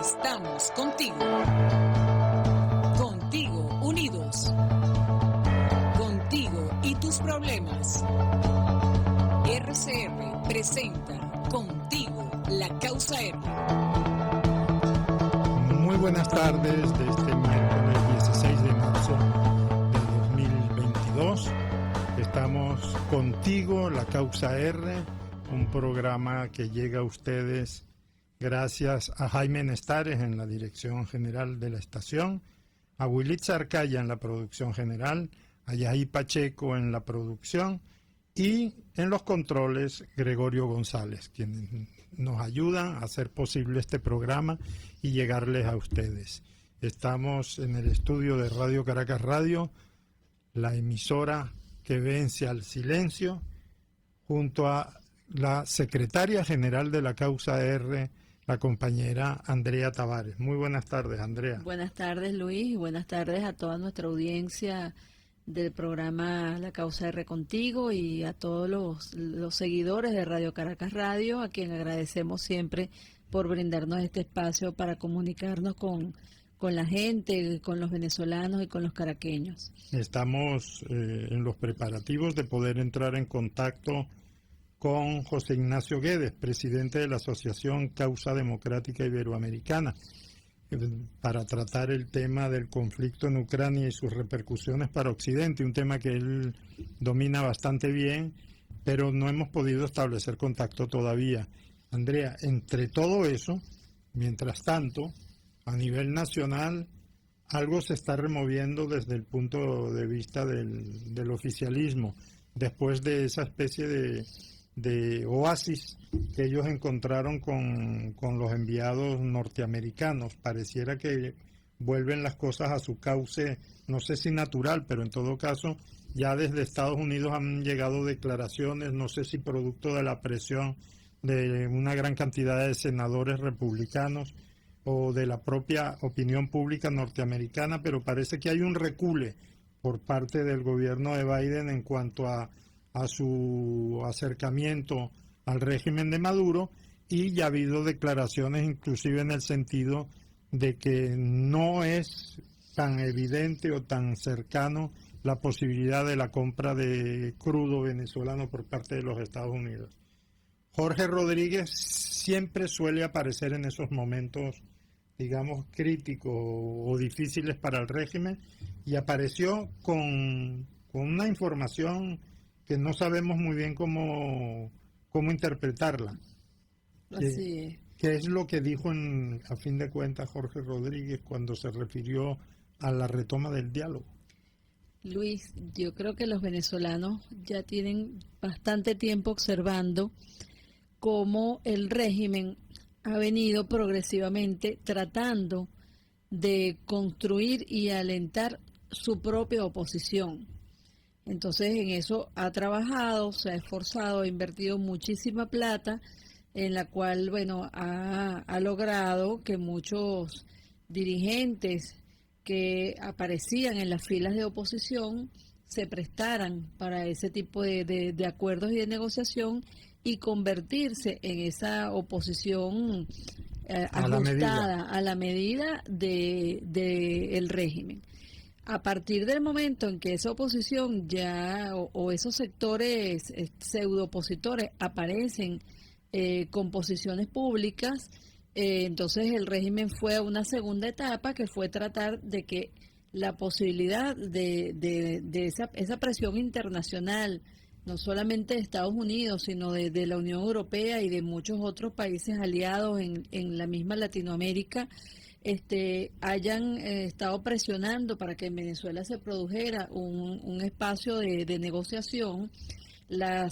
Estamos contigo. Contigo unidos. Contigo y tus problemas. RCR presenta Contigo, la causa R. Muy buenas tardes de este miércoles 16 de marzo del 2022. Estamos contigo, la causa R, un programa que llega a ustedes gracias a Jaime Nestares en la dirección general de la estación, a Wilitza Arcaya en la producción general, a Yahi Pacheco en la producción y en los controles Gregorio González, quienes nos ayudan a hacer posible este programa y llegarles a ustedes. Estamos en el estudio de Radio Caracas Radio, la emisora que vence al silencio, junto a la secretaria general de la causa R, la compañera Andrea Tavares. Muy buenas tardes, Andrea. Buenas tardes, Luis, y buenas tardes a toda nuestra audiencia del programa La Causa R Contigo y a todos los seguidores de Radio Caracas Radio, a quien agradecemos siempre por brindarnos este espacio para comunicarnos con la gente, con los venezolanos y con los caraqueños. Estamos en los preparativos de poder entrar en contacto con José Ignacio Guedes, presidente de la Asociación Causa Democrática Iberoamericana, para tratar el tema del conflicto en Ucrania y sus repercusiones para Occidente, un tema que él domina bastante bien, pero no hemos podido establecer contacto todavía. Andrea, entre todo eso, mientras tanto, a nivel nacional, algo se está removiendo desde el punto de vista del oficialismo, después de esa especie de oasis que ellos encontraron con los enviados norteamericanos. Pareciera que vuelven las cosas a su cauce, no sé si natural, pero en todo caso ya desde Estados Unidos han llegado declaraciones, no sé si producto de la presión de una gran cantidad de senadores republicanos o de la propia opinión pública norteamericana, pero parece que hay un recule por parte del gobierno de Biden en cuanto a su acercamiento al régimen de Maduro, y ya ha habido declaraciones inclusive en el sentido de que no es tan evidente o tan cercano la posibilidad de la compra de crudo venezolano por parte de los Estados Unidos. Jorge Rodríguez siempre suele aparecer en esos momentos, digamos, críticos o difíciles para el régimen, y apareció con una información que no sabemos muy bien cómo interpretarla. Así es. ¿Qué es lo que dijo a fin de cuentas Jorge Rodríguez cuando se refirió a la retoma del diálogo? Luis, yo creo que los venezolanos ya tienen bastante tiempo observando cómo el régimen ha venido progresivamente tratando de construir y alentar su propia oposición. Entonces en eso ha trabajado, se ha esforzado, ha invertido muchísima plata, en la cual, bueno, ha logrado que muchos dirigentes que aparecían en las filas de oposición se prestaran para ese tipo de acuerdos y de negociación y convertirse en esa oposición ajustada a la medida del régimen. A partir del momento en que esa oposición ya o esos sectores pseudo-opositores aparecen con posiciones públicas, entonces el régimen fue a una segunda etapa, que fue tratar de que la posibilidad de esa presión internacional, no solamente de Estados Unidos, sino de la Unión Europea y de muchos otros países aliados en la misma Latinoamérica, hayan estado presionando para que en Venezuela se produjera un espacio de negociación. La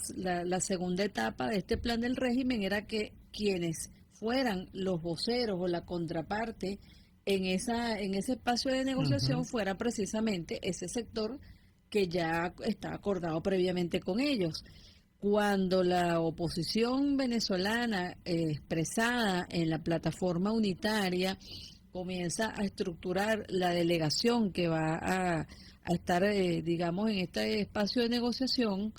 segunda etapa de este plan del régimen era que quienes fueran los voceros o la contraparte en ese espacio de negociación fuera precisamente ese sector que ya está acordado previamente con ellos. Cuando la oposición venezolana expresada en la plataforma unitaria comienza a estructurar la delegación que va a estar, digamos, en este espacio de negociación,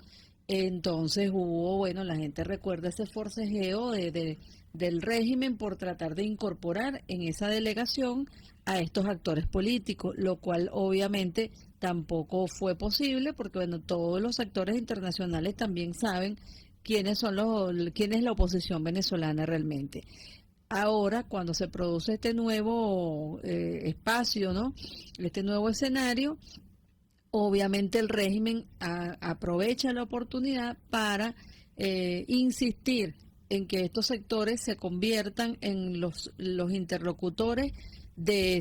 Entonces hubo, bueno, la gente recuerda ese forcejeo del régimen por tratar de incorporar en esa delegación a estos actores políticos, lo cual obviamente tampoco fue posible porque, bueno, todos los actores internacionales también saben quién es la oposición venezolana realmente. Ahora, cuando se produce este nuevo espacio, ¿no? Este nuevo escenario, obviamente el régimen aprovecha la oportunidad para insistir en que estos sectores se conviertan en los interlocutores de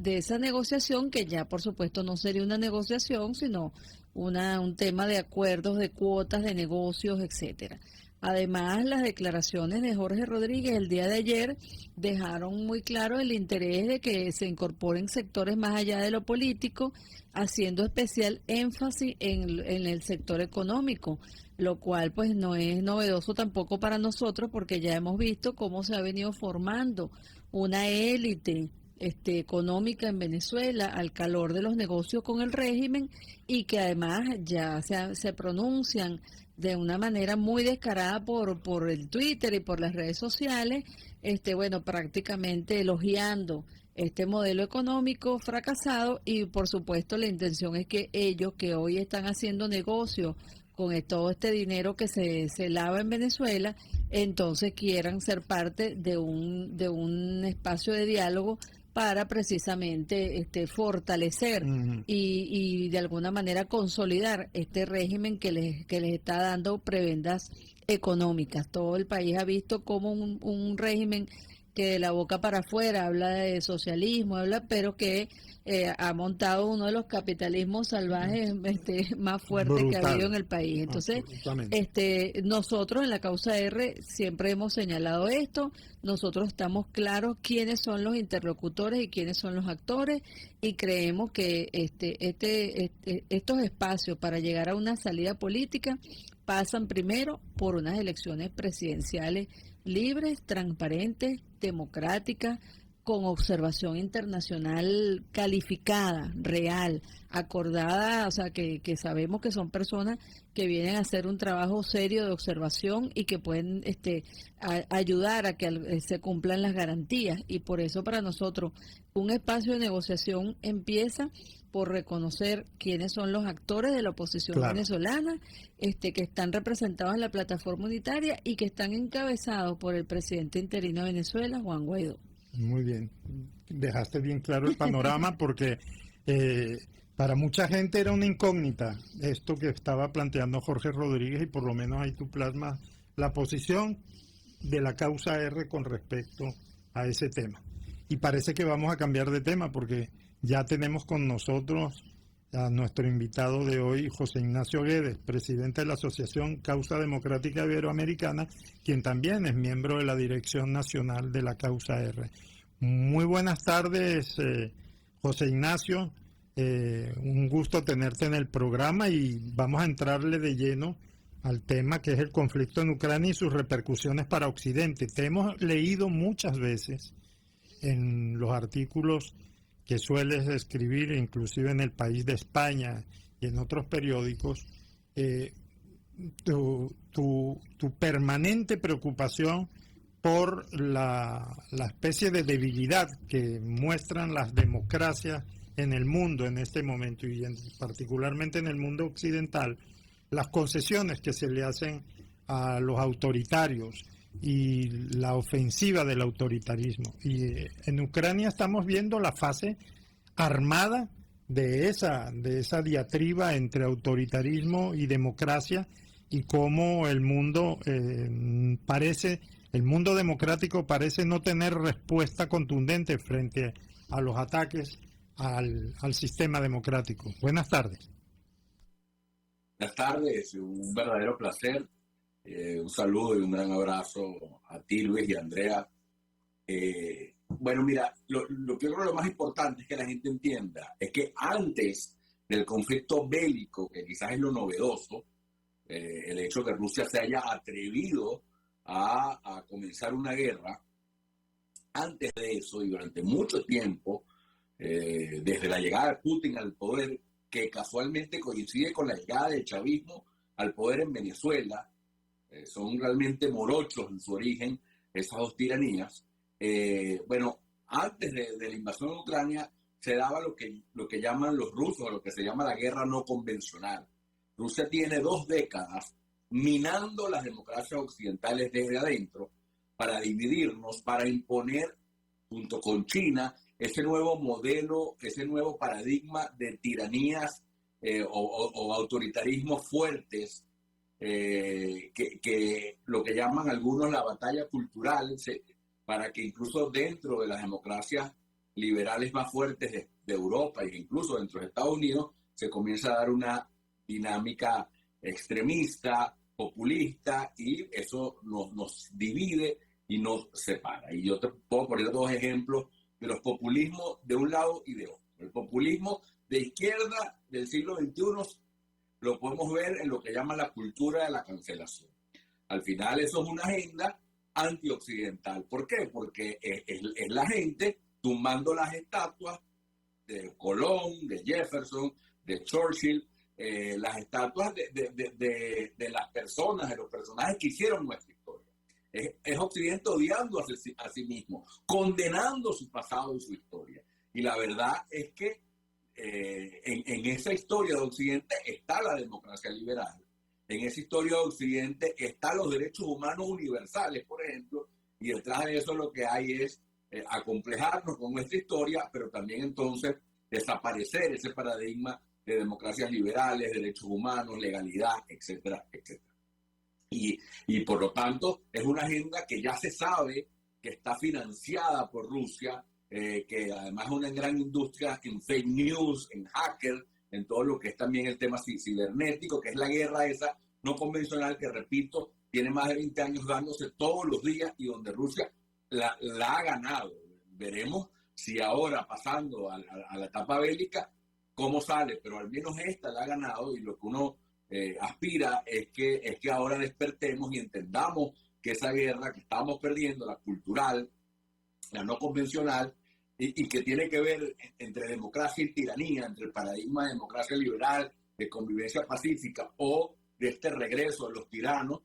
esa negociación, que ya por supuesto no sería una negociación, sino un tema de acuerdos, de cuotas, de negocios, etcétera. Además, las declaraciones de Jorge Rodríguez el día de ayer dejaron muy claro el interés de que se incorporen sectores más allá de lo político, haciendo especial énfasis en el sector económico, lo cual pues no es novedoso tampoco para nosotros, porque ya hemos visto cómo se ha venido formando una élite económica en Venezuela al calor de los negocios con el régimen, y que además ya se pronuncian de una manera muy descarada por el Twitter y por las redes sociales, bueno, prácticamente elogiando este modelo económico fracasado. Y por supuesto la intención es que ellos, que hoy están haciendo negocio con todo este dinero que se lava en Venezuela, entonces quieran ser parte de un espacio de diálogo para precisamente fortalecer y de alguna manera consolidar este régimen que les está dando prebendas económicas. Todo el país ha visto como un régimen que de la boca para afuera habla de socialismo, pero que ha montado uno de los capitalismos salvajes más fuertes que ha habido en el país. Entonces, nosotros en la causa R siempre hemos señalado esto. Nosotros estamos claros quiénes son los interlocutores y quiénes son los actores, y creemos que estos espacios para llegar a una salida política pasan primero por unas elecciones presidenciales libres, transparentes, democráticas, con observación internacional calificada, real, acordada, o sea, que sabemos que son personas que vienen a hacer un trabajo serio de observación y que pueden ayudar a que se cumplan las garantías. Y por eso para nosotros un espacio de negociación empieza por reconocer quiénes son los actores de la oposición venezolana, que están representados en la plataforma unitaria y que están encabezados por el presidente interino de Venezuela, Juan Guaidó. Muy bien, dejaste bien claro el panorama, porque para mucha gente era una incógnita esto que estaba planteando Jorge Rodríguez, y por lo menos ahí tú plasmas la posición de la causa R con respecto a ese tema. Y parece que vamos a cambiar de tema, porque ya tenemos con nosotros a nuestro invitado de hoy, José Ignacio Guedes, presidente de la Asociación Causa Democrática Iberoamericana, quien también es miembro de la Dirección Nacional de la Causa R. Muy buenas tardes, José Ignacio. Un gusto tenerte en el programa, y vamos a entrarle de lleno al tema que es el conflicto en Ucrania y sus repercusiones para Occidente. Te hemos leído muchas veces en los artículos que sueles escribir, inclusive en El País de España y en otros periódicos, tu permanente preocupación por la especie de debilidad que muestran las democracias en el mundo en este momento, y particularmente en el mundo occidental, las concesiones que se le hacen a los autoritarios y la ofensiva del autoritarismo. Y en Ucrania estamos viendo la fase armada de esa diatriba entre autoritarismo y democracia, y cómo el mundo el mundo democrático parece no tener respuesta contundente frente a los ataques al sistema democrático. Buenas tardes. Buenas tardes, un verdadero placer. Un saludo y un gran abrazo a ti, Luis, y a Andrea. Bueno, mira, lo que yo creo lo más importante es que la gente entienda es que antes del conflicto bélico, que quizás es lo novedoso, el hecho de que Rusia se haya atrevido a comenzar una guerra, antes de eso y durante mucho tiempo, desde la llegada de Putin al poder, que casualmente coincide con la llegada del chavismo al poder en Venezuela, son realmente morochos en su origen, esas dos tiranías. Bueno, antes de la invasión de Ucrania se daba lo que llaman los rusos, o lo que se llama la guerra no convencional. Rusia tiene 2 décadas minando las democracias occidentales desde adentro para dividirnos, para imponer, junto con China, ese nuevo modelo, ese nuevo paradigma de tiranías o autoritarismos fuertes, que lo que llaman algunos la batalla cultural, para que incluso dentro de las democracias liberales más fuertes de Europa e incluso dentro de Estados Unidos se comienza a dar una dinámica extremista, populista, y eso nos divide y nos separa. Y yo te puedo poner 2 ejemplos de los populismos de un lado y de otro. El populismo de izquierda del siglo XXI lo podemos ver en lo que llaman la cultura de la cancelación. Al final eso es una agenda antioccidental. ¿Por qué? Porque es la gente tumbando las estatuas de Colón, de Jefferson, de Churchill, las estatuas de las personas, de los personajes que hicieron nuestra historia. Es Occidente odiando a sí mismo, condenando su pasado y su historia. Y la verdad es que en esa historia de Occidente está la democracia liberal. En esa historia de Occidente están los derechos humanos universales, por ejemplo, y detrás de eso lo que hay es acomplejarnos con nuestra historia, pero también entonces desaparecer ese paradigma de democracias liberales, derechos humanos, legalidad, etcétera, etcétera. Y por lo tanto es una agenda que ya se sabe que está financiada por Rusia, que además es una gran industria en fake news, en hacker, en todo lo que es también el tema cibernético, que es la guerra esa no convencional que, repito, tiene más de 20 años dándose todos los días y donde Rusia la ha ganado. Veremos si ahora, pasando a la etapa bélica, cómo sale, pero al menos esta la ha ganado, y lo que uno aspira es que ahora despertemos y entendamos que esa guerra que estamos perdiendo, la cultural, la no convencional, y que tiene que ver entre democracia y tiranía, entre el paradigma de democracia liberal, de convivencia pacífica, o de este regreso de los tiranos,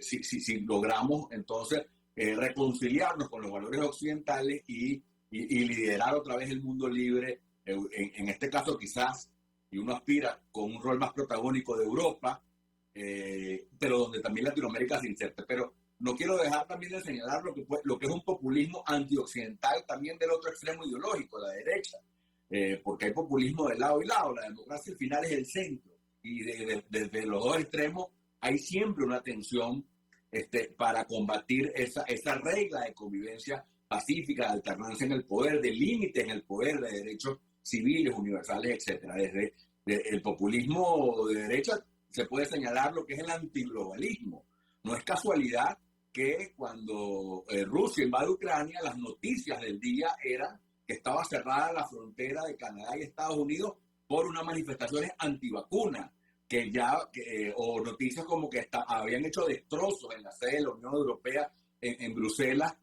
si logramos entonces reconciliarnos con los valores occidentales y liderar otra vez el mundo libre, en este caso quizás, y uno aspira con un rol más protagónico de Europa, pero donde también Latinoamérica se inserte. Pero no quiero dejar también de señalar lo que es un populismo antioccidental también del otro extremo ideológico, la derecha, porque hay populismo de lado y lado. La democracia al final es el centro, y desde los 2 extremos hay siempre una tensión para combatir esa regla de convivencia pacífica, de alternancia en el poder, de límites en el poder, de derechos civiles, universales, etcétera. Desde el populismo de derecha se puede señalar lo que es el antiglobalismo. No es casualidad que cuando Rusia invade Ucrania, las noticias del día eran que estaba cerrada la frontera de Canadá y Estados Unidos por unas manifestaciones antivacunas, o noticias como que habían hecho destrozos en la sede de la Unión Europea en Bruselas,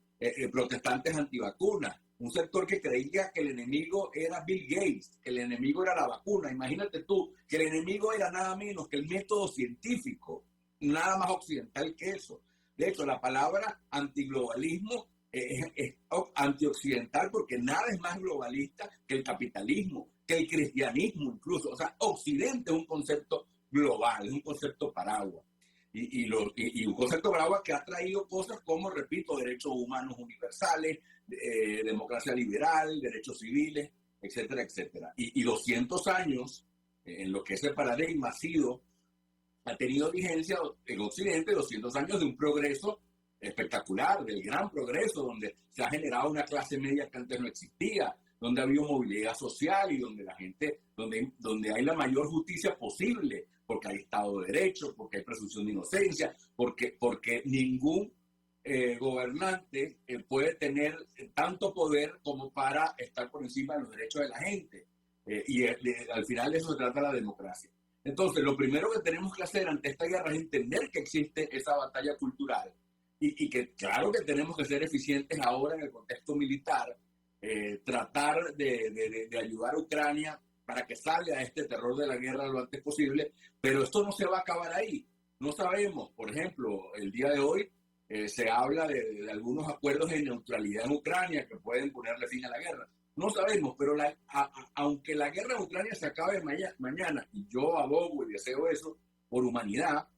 protestantes antivacunas. Un sector que creía que el enemigo era Bill Gates, que el enemigo era la vacuna. Imagínate tú, que el enemigo era nada menos que el método científico, nada más occidental que eso. De hecho, la palabra antiglobalismo es antioccidental, porque nada es más globalista que el capitalismo, que el cristianismo incluso. O sea, Occidente es un concepto global, es un concepto paraguas. Y un concepto paraguas que ha traído cosas como, repito, derechos humanos universales, democracia liberal, derechos civiles, etcétera, etcétera. Y 200 años en lo que ese paradigma ha tenido vigencia en Occidente, 200 años de un progreso espectacular, del gran progreso, donde se ha generado una clase media que antes no existía, donde ha habido movilidad social y donde la gente, donde hay la mayor justicia posible, porque hay Estado de Derecho, porque hay presunción de inocencia, porque ningún gobernante puede tener tanto poder como para estar por encima de los derechos de la gente. Al final de eso se trata la democracia. Entonces, lo primero que tenemos que hacer ante esta guerra es entender que existe esa batalla cultural y que claro que tenemos que ser eficientes ahora en el contexto militar, tratar de ayudar a Ucrania para que salga este terror de la guerra lo antes posible, pero esto no se va a acabar ahí. No sabemos, por ejemplo, el día de hoy se habla de algunos acuerdos de neutralidad en Ucrania que pueden ponerle fin a la guerra. No sabemos, pero aunque la guerra en Ucrania se acabe mañana, y yo abogo y deseo eso por humanidad,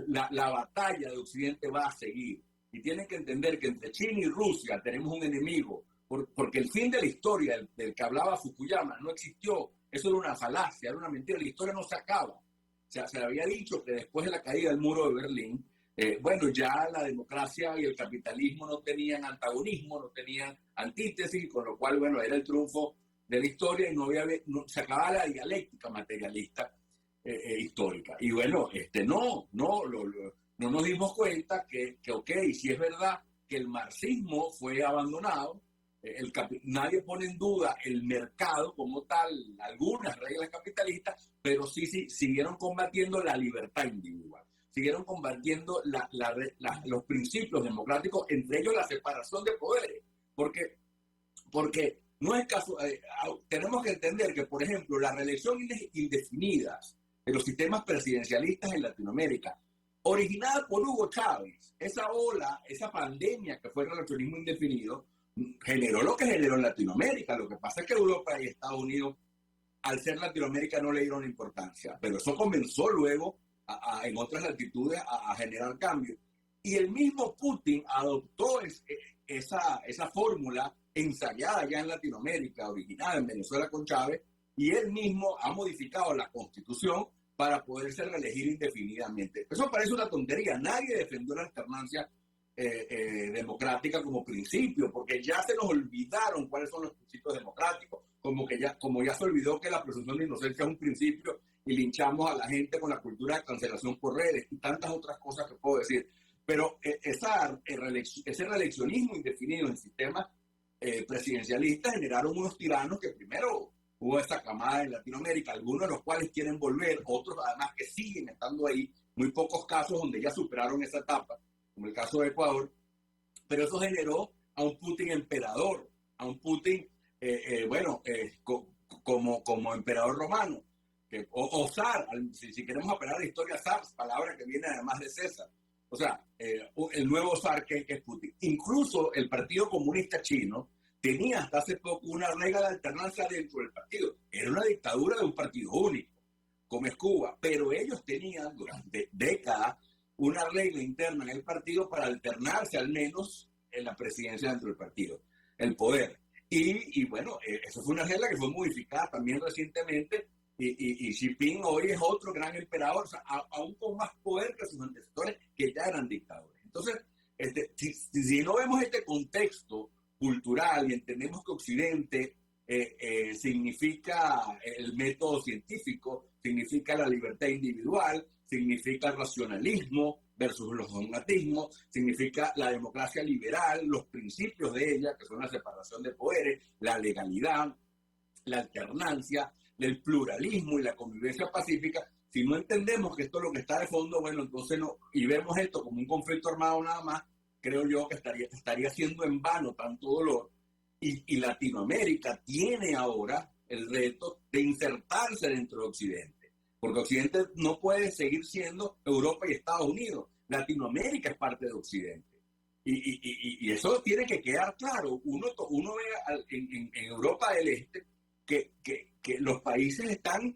la batalla de Occidente va a seguir. Y tienen que entender que entre China y Rusia tenemos un enemigo, porque el fin de la historia del que hablaba Fukuyama no existió. Eso era una falacia, era una mentira. La historia no se acaba. Se había dicho que después de la caída del muro de Berlín, bueno, ya la democracia y el capitalismo no tenían antagonismo, no tenían antítesis, con lo cual, bueno, era el triunfo de la historia y se acababa la dialéctica materialista histórica. Y bueno, no nos dimos cuenta que ok, si es verdad que el marxismo fue abandonado, nadie pone en duda el mercado como tal, algunas reglas capitalistas, pero sí siguieron combatiendo la libertad individual, siguieron combatiendo los principios democráticos, entre ellos la separación de poderes, porque no es caso, tenemos que entender que, por ejemplo, la reelección indefinida de los sistemas presidencialistas en Latinoamérica, originada por Hugo Chávez, esa ola, esa pandemia que fue el reeleccionismo indefinido, generó lo que generó en Latinoamérica. Lo que pasa es que Europa y Estados Unidos, al ser Latinoamérica, no le dieron importancia, pero eso comenzó luego en otras latitudes a generar cambios. Y el mismo Putin adoptó esa fórmula ensayada ya en Latinoamérica, originada en Venezuela con Chávez, y él mismo ha modificado la Constitución para poderse reelegir indefinidamente. Eso parece una tontería. Nadie defendió la alternancia democrática como principio, porque ya se nos olvidaron cuáles son los principios democráticos, como ya se olvidó que la presunción de inocencia es un principio y linchamos a la gente con la cultura de cancelación por redes y tantas otras cosas que puedo decir. Pero ese reeleccionismo indefinido en sistemas presidencialistas generaron unos tiranos que primero hubo esta camada en Latinoamérica, algunos de los cuales quieren volver, otros además que siguen estando ahí, muy pocos casos donde ya superaron esa etapa, como el caso de Ecuador, pero eso generó a un Putin emperador, a un Putin, como emperador romano, o zar, si queremos apelar a la historia, zar, palabra que viene además de César, o sea, el nuevo zar que es Putin. Incluso el Partido Comunista Chino tenía hasta hace poco una regla de alternancia dentro del partido. Era una dictadura de un partido único, como es Cuba, pero ellos tenían durante décadas una regla interna en el partido para alternarse al menos en la presidencia dentro del partido, el poder. Y bueno, eso fue una regla que fue modificada también recientemente y Xi Jinping hoy es otro gran emperador, o sea, aún con más poder que sus antecesores que ya eran dictadores. Entonces, si no vemos este contexto cultural y entendemos que Occidente significa el método científico, significa la libertad individual, significa el racionalismo versus los dogmatismos, significa la democracia liberal, los principios de ella, que son la separación de poderes, la legalidad, la alternancia, el pluralismo y la convivencia pacífica. Si no entendemos que esto es lo que está de fondo, bueno, entonces no, y vemos esto como un conflicto armado nada más, creo yo que estaría siendo en vano tanto dolor. Y Latinoamérica tiene ahora el reto de insertarse dentro de Occidente, porque Occidente no puede seguir siendo Europa y Estados Unidos. Latinoamérica es parte de Occidente. Y eso tiene que quedar claro. Uno ve en Europa del Este que los países están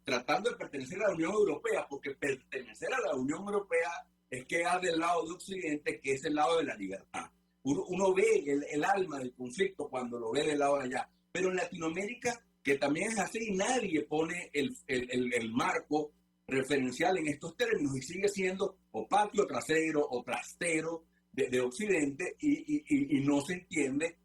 tratando de pertenecer a la Unión Europea, porque pertenecer a la Unión Europea es quedar del lado de Occidente, que es el lado de la libertad. Uno ve el alma del conflicto cuando lo ve del lado de allá. Pero en Latinoamérica, que también es así, nadie pone el marco referencial en estos términos y sigue siendo o patio trasero o trastero de Occidente y no se entiende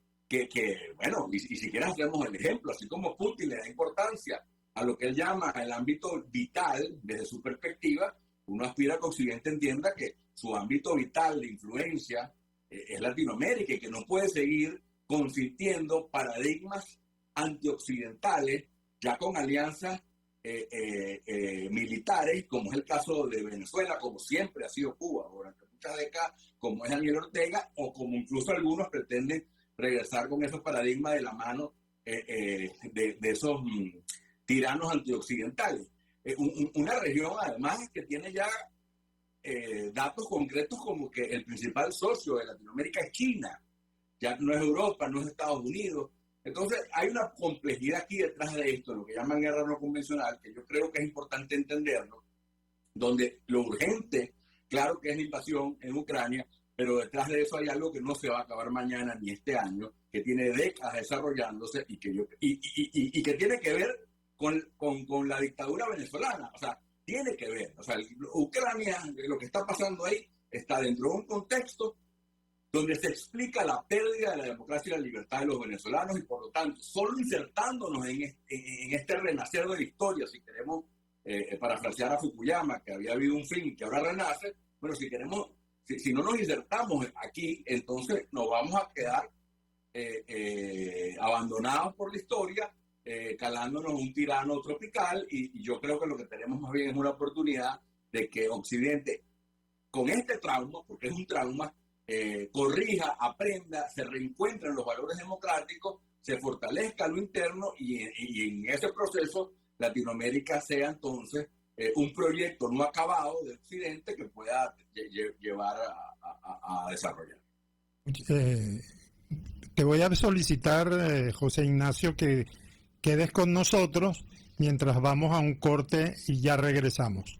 bueno, y si quieres hacemos el ejemplo, así como Putin le da importancia a lo que él llama el ámbito vital desde su perspectiva, uno aspira a que Occidente entienda que su ámbito vital de influencia es Latinoamérica y que no puede seguir consintiendo paradigmas antioccidentales ya con alianzas militares, como es el caso de Venezuela, como siempre ha sido Cuba durante muchas décadas, como es Daniel Ortega, o como incluso algunos pretenden regresar con esos paradigmas de la mano de esos tiranos antioccidentales. Una región, además, que tiene ya datos concretos como que el principal socio de Latinoamérica es China, ya no es Europa, no es Estados Unidos. Entonces, hay una complejidad aquí detrás de esto, lo que llaman guerra no convencional, que yo creo que es importante entenderlo, donde lo urgente, claro que es la invasión en Ucrania, pero detrás de eso hay algo que no se va a acabar mañana ni este año, que tiene décadas desarrollándose y que tiene que ver con la dictadura venezolana. O sea, tiene que ver. O sea, Ucrania, lo que está pasando ahí, está dentro de un contexto donde se explica la pérdida de la democracia y la libertad de los venezolanos y, por lo tanto, solo insertándonos en este renacer de la historia, si queremos parafrasear a Fukuyama, que había habido un fin y que ahora renace, pero si queremos, si no nos insertamos aquí, entonces nos vamos a quedar abandonados por la historia, calándonos un tirano tropical, y yo creo que lo que tenemos más bien es una oportunidad de que Occidente, con este trauma, porque es un trauma, corrija, aprenda, se reencuentre en los valores democráticos, se fortalezca lo interno y en ese proceso Latinoamérica sea entonces un proyecto no acabado de Occidente que pueda llevar a desarrollar. Te voy a solicitar, José Ignacio, que quedes con nosotros mientras vamos a un corte y ya regresamos.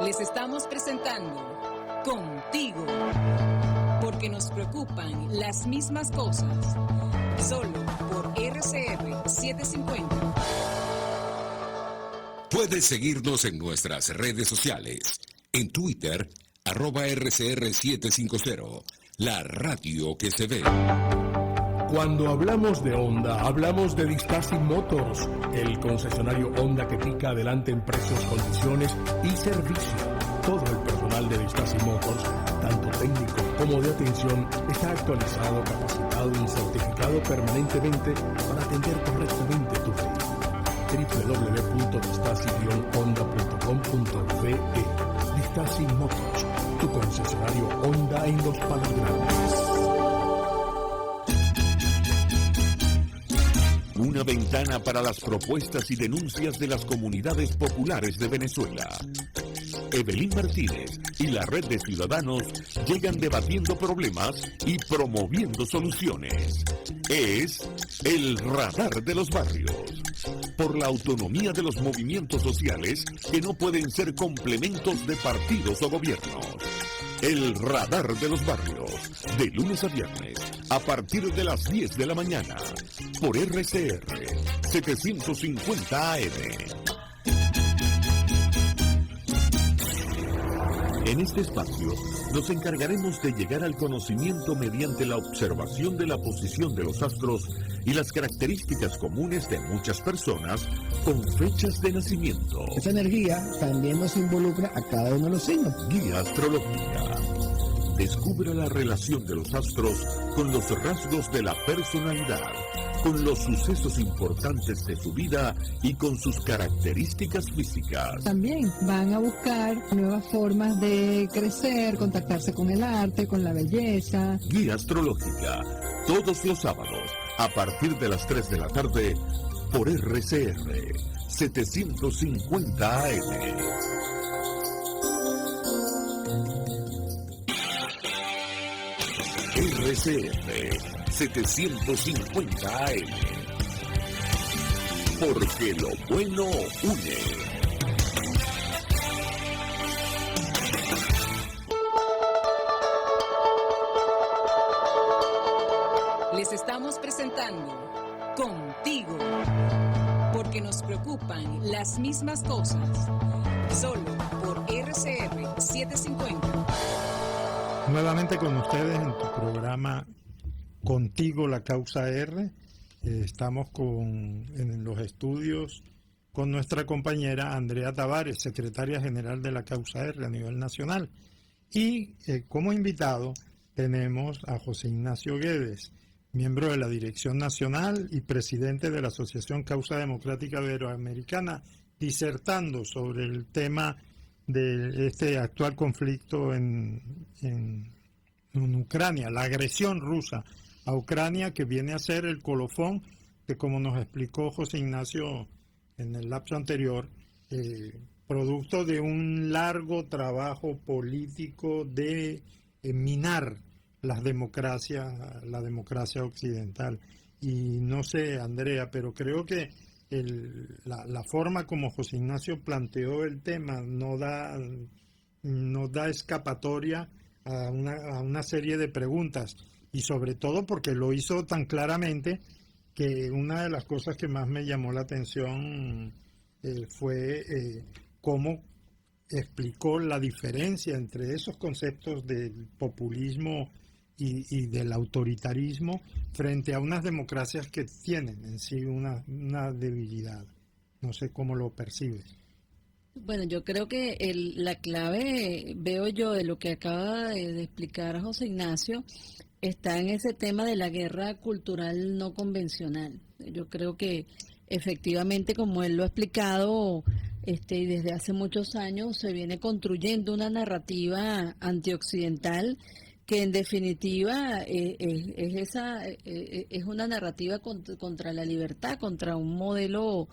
Les estamos presentando Contigo, porque nos preocupan las mismas cosas, solo por RCR 750. Puedes seguirnos en nuestras redes sociales, en Twitter, @RCR750, la radio que se ve. Cuando hablamos de Honda, hablamos de Distasin Motors, el concesionario Honda que pica adelante en precios, condiciones y servicio. Todo el personal de Distasin Motors, tanto técnico como de atención, está actualizado, capacitado y certificado permanentemente para atender correctamente tu vehículo. www.distasi-honda.com.be. Distasin Motors, tu concesionario Honda en Los Palos Grandes. Una ventana para las propuestas y denuncias de las comunidades populares de Venezuela. Evelyn Martínez y la Red de Ciudadanos llegan debatiendo problemas y promoviendo soluciones. Es el Radar de los Barrios. Por la autonomía de los movimientos sociales que no pueden ser complementos de partidos o gobiernos. El Radar de los Barrios, de lunes a viernes, a partir de las 10 de la mañana, por RCR 750 AM. En este espacio nos encargaremos de llegar al conocimiento mediante la observación de la posición de los astros y las características comunes de muchas personas con fechas de nacimiento. Esa energía también nos involucra a cada uno de los signos. Guía astrológica. Descubra la relación de los astros con los rasgos de la personalidad, con los sucesos importantes de su vida y con sus características físicas. También van a buscar nuevas formas de crecer, contactarse con el arte, con la belleza. Guía astrológica, todos los sábados, a partir de las 3 de la tarde, por RCR 750 AM. RCR 750 AM. Porque lo bueno une. Les estamos presentando Contigo, porque nos preocupan las mismas cosas, solo por RCR 750. Nuevamente con ustedes en tu programa Contigo, la Causa R. Estamos en los estudios con nuestra compañera Andrea Tavares, secretaria general de la Causa R a nivel nacional. Y como invitado tenemos a José Ignacio Guedes, miembro de la Dirección Nacional y presidente de la Asociación Causa Democrática Iberoamericana, disertando sobre el tema de este actual conflicto en Ucrania, la agresión rusa a Ucrania, que viene a ser el colofón que, como nos explicó José Ignacio en el lapso anterior, producto de un largo trabajo político de minar la democracia occidental. Y no sé, Andrea, pero creo que la forma como José Ignacio planteó el tema no da escapatoria a una serie de preguntas, y sobre todo porque lo hizo tan claramente, que una de las cosas que más me llamó la atención fue cómo explicó la diferencia entre esos conceptos del populismo y del autoritarismo frente a unas democracias que tienen en sí una debilidad. No sé cómo lo percibes. Bueno, yo creo que la clave, veo yo, de lo que acaba de explicar José Ignacio, está en ese tema de la guerra cultural no convencional. Yo creo que efectivamente, como él lo ha explicado, y desde hace muchos años se viene construyendo una narrativa antioccidental que en definitiva es una narrativa contra la libertad, contra un modelo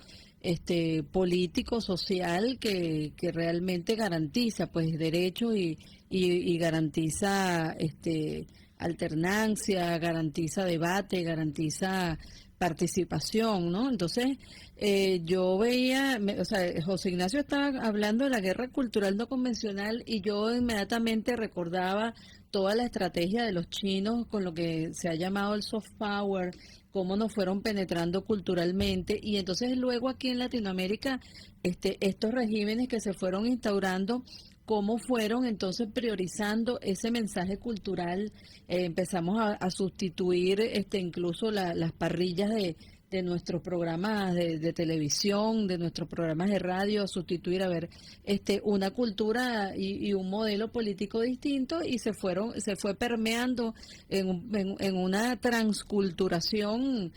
político, social, que realmente garantiza pues derechos y garantiza alternancia, garantiza debate, garantiza participación, ¿no? Entonces, yo veía, José Ignacio estaba hablando de la guerra cultural no convencional, y yo inmediatamente recordaba toda la estrategia de los chinos con lo que se ha llamado el soft power, cómo nos fueron penetrando culturalmente, y entonces luego aquí en Latinoamérica estos regímenes que se fueron instaurando, cómo fueron entonces priorizando ese mensaje cultural. Empezamos a sustituir incluso las parrillas de nuestros programas de televisión, de nuestros programas de radio, a sustituir, a ver, una cultura y un modelo político distinto, y se fue permeando en una transculturación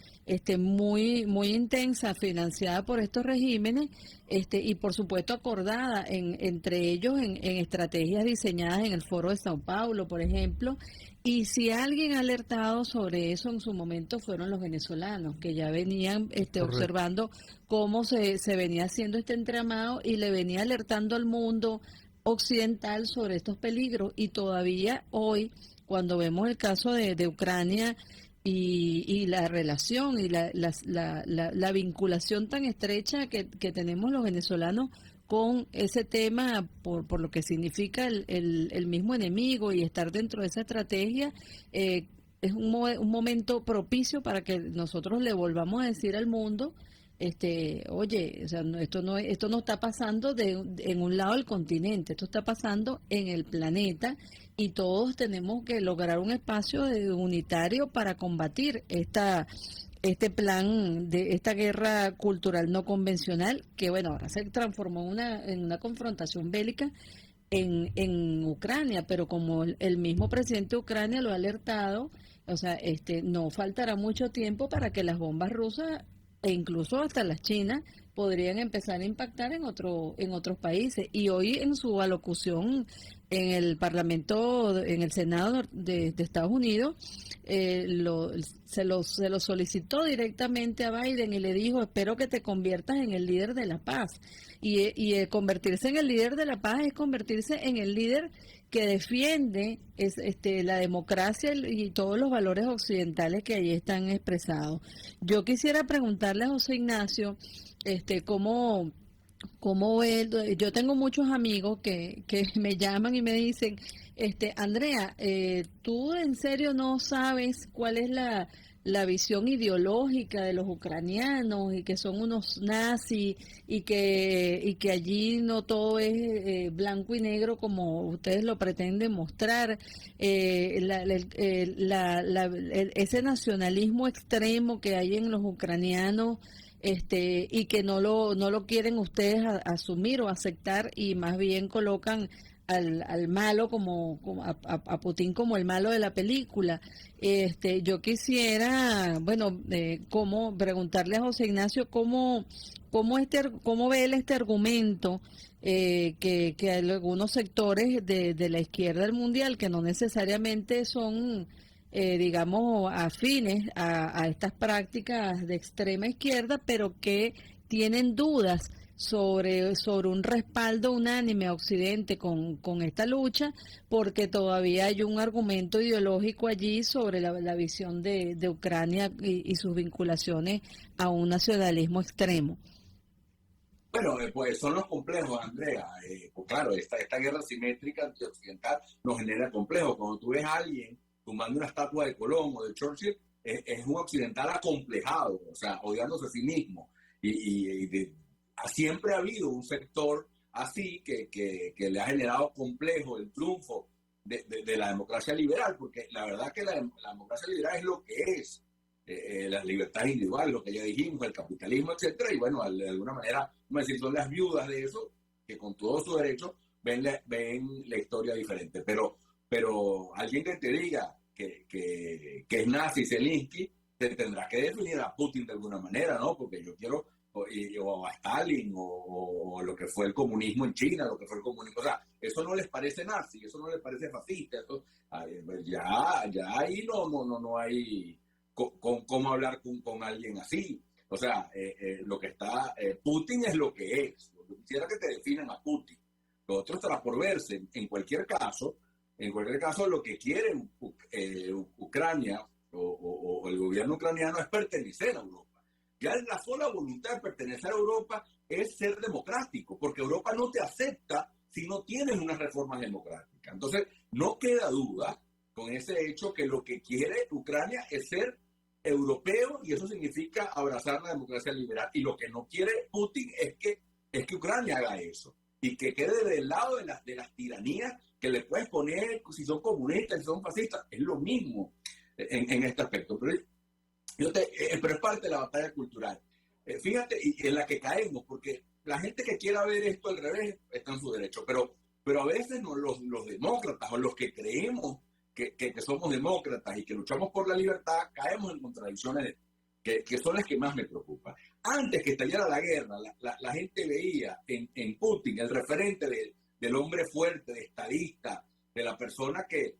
muy muy intensa, financiada por estos regímenes, y por supuesto acordada entre ellos en estrategias diseñadas en el Foro de Sao Paulo, por ejemplo. Y si alguien ha alertado sobre eso en su momento fueron los venezolanos, que ya venían observando cómo se venía haciendo este entramado, y le venía alertando al mundo occidental sobre estos peligros. Y todavía hoy, cuando vemos el caso de Ucrania y la relación y la vinculación tan estrecha que tenemos los venezolanos con ese tema, por lo que significa el mismo enemigo y estar dentro de esa estrategia, es un momento propicio para que nosotros le volvamos a decir al mundo, oye, o sea, esto no está pasando en un lado del continente, esto está pasando en el planeta, y todos tenemos que lograr un espacio unitario para combatir este plan de esta guerra cultural no convencional, que bueno, ahora se transformó en una confrontación bélica en Ucrania, pero como el mismo presidente de Ucrania lo ha alertado, o sea, no faltará mucho tiempo para que las bombas rusas, e incluso hasta las chinas, podrían empezar a impactar en otros países. Y hoy, en su alocución en el Parlamento, en el Senado de Estados Unidos, se lo solicitó directamente a Biden y le dijo: espero que te conviertas en el líder de la paz. Y convertirse en el líder de la paz es convertirse en el líder que defiende la democracia y todos los valores occidentales que allí están expresados. Yo quisiera preguntarle a José Ignacio, ¿cómo ve? Yo tengo muchos amigos que me llaman y me dicen, Andrea, ¿tú en serio no sabes cuál es la visión ideológica de los ucranianos, y que son unos nazis, y que allí no todo es blanco y negro como ustedes lo pretenden mostrar? Ese nacionalismo extremo que hay en los ucranianos, y que no lo quieren ustedes asumir o aceptar, y más bien colocan al malo a Putin como el malo de la película. Yo quisiera, cómo preguntarle a José Ignacio cómo ve él este argumento que hay algunos sectores de la izquierda del mundial que no necesariamente son digamos afines a estas prácticas de extrema izquierda, pero que tienen dudas sobre un respaldo unánime a Occidente con esta lucha, porque todavía hay un argumento ideológico allí sobre la visión de Ucrania y sus vinculaciones a un nacionalismo extremo. Bueno, pues son los complejos, Andrea. Pues claro, esta guerra simétrica antioccidental nos genera complejos. Cuando tú ves a alguien tumbando una estatua de Colón o de Churchill, es un occidental acomplejado, o sea, odiándose a sí mismo. Siempre ha habido un sector así que le ha generado complejo el triunfo de la democracia liberal, porque la verdad que la democracia liberal es lo que es. Las libertades individuales, lo que ya dijimos, el capitalismo, etcétera, y bueno, de alguna manera, vamos a decir, son las viudas de eso, que con todos sus derechos ven la historia diferente. Pero alguien que te diga que es nazi Zelensky, te tendrá que definir a Putin de alguna manera, ¿no? Porque yo quiero, o a Stalin, o lo que fue el comunismo en China, lo que fue el comunismo, o sea, eso no les parece nazi, eso no les parece fascista, eso, ya ahí no hay cómo hablar con alguien así. O sea, lo que está, Putin es lo que es. Yo quisiera que te definan a Putin. Lo otro estará por verse. En cualquier caso, lo que quiere Ucrania o el gobierno ucraniano es pertenecer a Europa. Ya la sola voluntad de pertenecer a Europa es ser democrático, porque Europa no te acepta si no tienes unas reformas democráticas. Entonces, no queda duda con ese hecho que lo que quiere Ucrania es ser europeo, y eso significa abrazar la democracia liberal. Y lo que no quiere Putin es que Ucrania haga eso y que quede del lado de las tiranías que le puedes poner, si son comunistas, si son fascistas. Es lo mismo en este aspecto. Pero es parte de la batalla cultural. Fíjate, y en la que caemos, porque la gente que quiera ver esto al revés está en su derecho, pero a veces los demócratas o los que creemos que somos demócratas y que luchamos por la libertad, caemos en contradicciones que son las que más me preocupan. Antes que estallara la guerra, la gente veía en Putin el referente del hombre fuerte, de estadista, de la persona que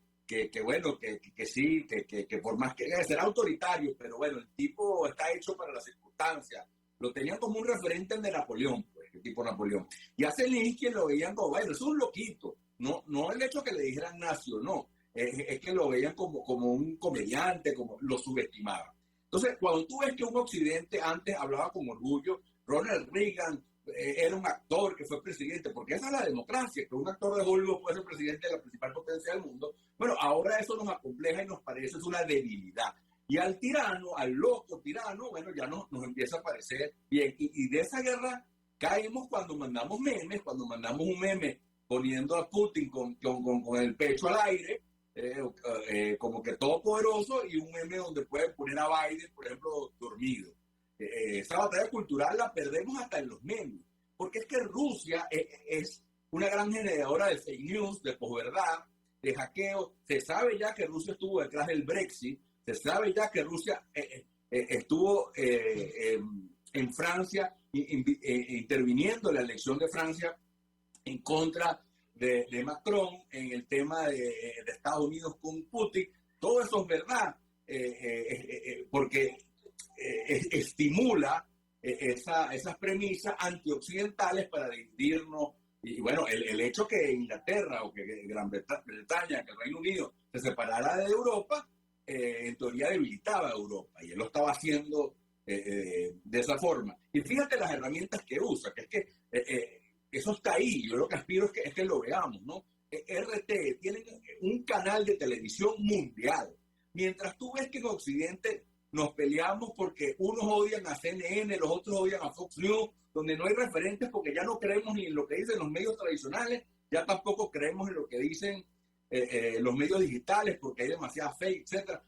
sí, que por más que será autoritario, pero bueno, el tipo está hecho para las circunstancias. Lo tenían como un referente de Napoleón, pues, el tipo Napoleón. Y a Zelensky lo veían como, bueno, es un loquito. No el hecho que le dijeran nazi o no, es que lo veían como un comediante, como lo subestimaban. Entonces, cuando tú ves que un occidente antes hablaba con orgullo, Ronald Reagan era un actor que fue presidente, porque esa es la democracia, que un actor de Hollywood puede ser presidente de la principal potencia del mundo. Bueno, ahora eso nos acompleja y nos parece es una debilidad. Y al tirano, al loco tirano, bueno, ya nos empieza a parecer bien. Y de esa guerra caemos cuando mandamos memes, cuando mandamos un meme poniendo a Putin con el pecho al aire, como que todopoderoso, y un meme donde pueden poner a Biden, por ejemplo, dormido. Esa batalla cultural la perdemos hasta en los memes, porque es que Rusia es una gran generadora de fake news, de posverdad, de hackeo. Se sabe ya que Rusia estuvo detrás del Brexit, se sabe ya que Rusia estuvo en Francia, interviniendo en la elección de Francia en contra de Macron, en el tema de Estados Unidos con Putin. Todo eso es verdad, porque estimula esas premisas antioccidentales para dividirnos. Y bueno, el hecho que Inglaterra o que Gran Bretaña, que el Reino Unido se separara de Europa, en teoría debilitaba a Europa, y él lo estaba haciendo de esa forma. Y fíjate las herramientas que usa, que es que eso está ahí. Yo lo que aspiro es que lo veamos, ¿no? RT tienen un canal de televisión mundial, mientras tú ves que en Occidente nos peleamos porque unos odian a CNN, los otros odian a Fox News, donde no hay referentes, porque ya no creemos ni en lo que dicen los medios tradicionales, ya tampoco creemos en lo que dicen los medios digitales, porque hay demasiada fake, etcétera.